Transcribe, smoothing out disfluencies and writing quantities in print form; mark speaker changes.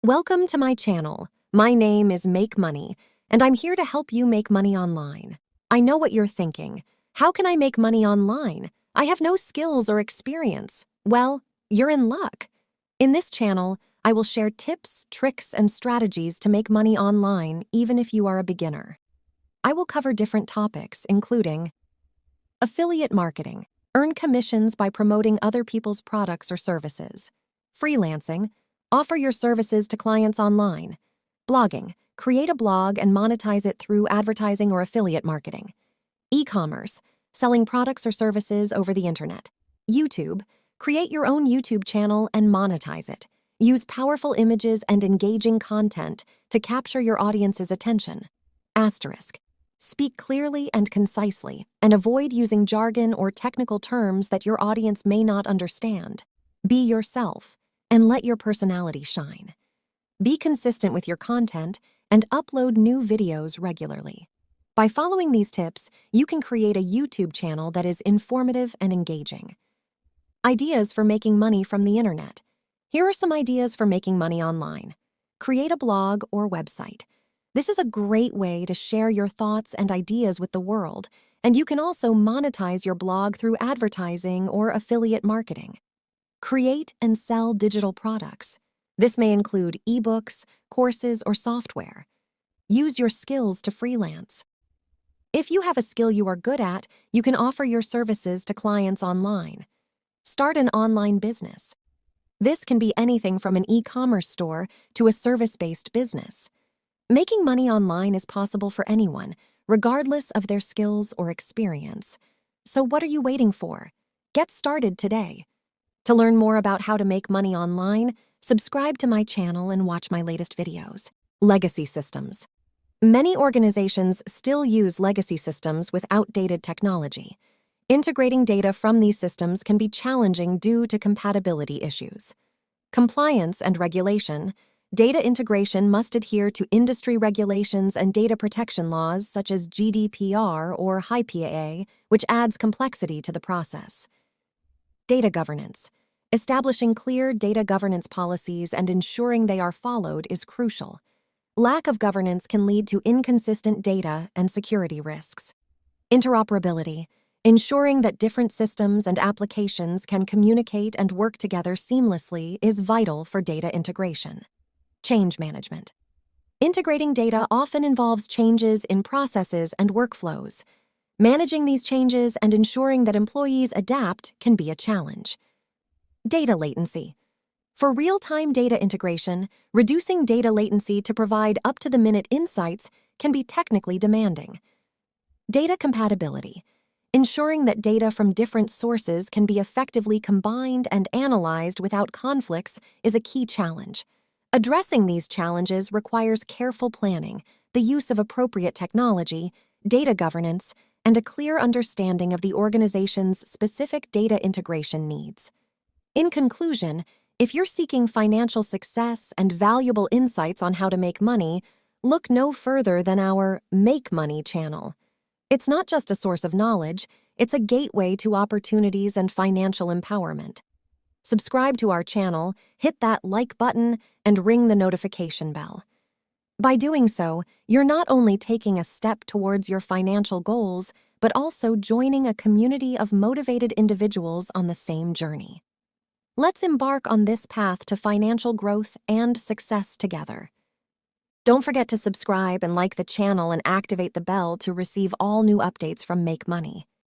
Speaker 1: Welcome to my channel. My name is Make Money, and I'm here to help you make money online. I know what you're thinking. How can I make money online? I have no skills or experience. Well, you're in luck. In this channel, I will share tips, tricks, and strategies to make money online, even if you are a beginner. I will cover different topics, including affiliate marketing, earn commissions by promoting other people's products or services; freelancing, offer your services to clients online; blogging, create a blog and monetize it through advertising or affiliate marketing; e-commerce, selling products or services over the internet; YouTube, create your own YouTube channel and monetize it. Use powerful images and engaging content to capture your audience's attention. Asterisk, speak clearly and concisely, and avoid using jargon or technical terms that your audience may not understand. Be yourself, and let your personality shine. Be consistent with your content and upload new videos regularly. By following these tips, you can create a YouTube channel that is informative and engaging. Ideas for making money from the internet. Here are some ideas for making money online. Create a blog or website. This is a great way to share your thoughts and ideas with the world, and you can also monetize your blog through advertising or affiliate marketing. Create and sell digital products. This may include ebooks, courses, or software. Use your skills to freelance. If you have a skill you are good at, you can offer your services to clients online. Start an online business. This can be anything from an e-commerce store to a service-based business. Making money online is possible for anyone, regardless of their skills or experience. So what are you waiting for? Get started today. To learn more about how to make money online, subscribe to my channel and watch my latest videos. Legacy systems. Many organizations still use legacy systems with outdated technology. Integrating data from these systems can be challenging due to compatibility issues. Compliance and regulation. Data integration must adhere to industry regulations and data protection laws such as GDPR or HIPAA, which adds complexity to the process. Data governance. Establishing clear data governance policies and ensuring they are followed is crucial. Lack of governance can lead to inconsistent data and security risks. Interoperability. Ensuring that different systems and applications can communicate and work together seamlessly is vital for data integration. Change management. Integrating data often involves changes in processes and workflows. Managing these changes and ensuring that employees adapt can be a challenge. Data latency. For real-time data integration, reducing data latency to provide up-to-the-minute insights can be technically demanding. Data compatibility. Ensuring that data from different sources can be effectively combined and analyzed without conflicts is a key challenge. Addressing these challenges requires careful planning, the use of appropriate technology, data governance, and a clear understanding of the organization's specific data integration needs. In conclusion, if you're seeking financial success and valuable insights on how to make money, look no further than our Make Money channel. It's not just a source of knowledge, it's a gateway to opportunities and financial empowerment. Subscribe to our channel, hit that like button, and ring the notification bell. By doing so, you're not only taking a step towards your financial goals, but also joining a community of motivated individuals on the same journey. Let's embark on this path to financial growth and success together. Don't forget to subscribe and like the channel and activate the bell to receive all new updates from Make Money.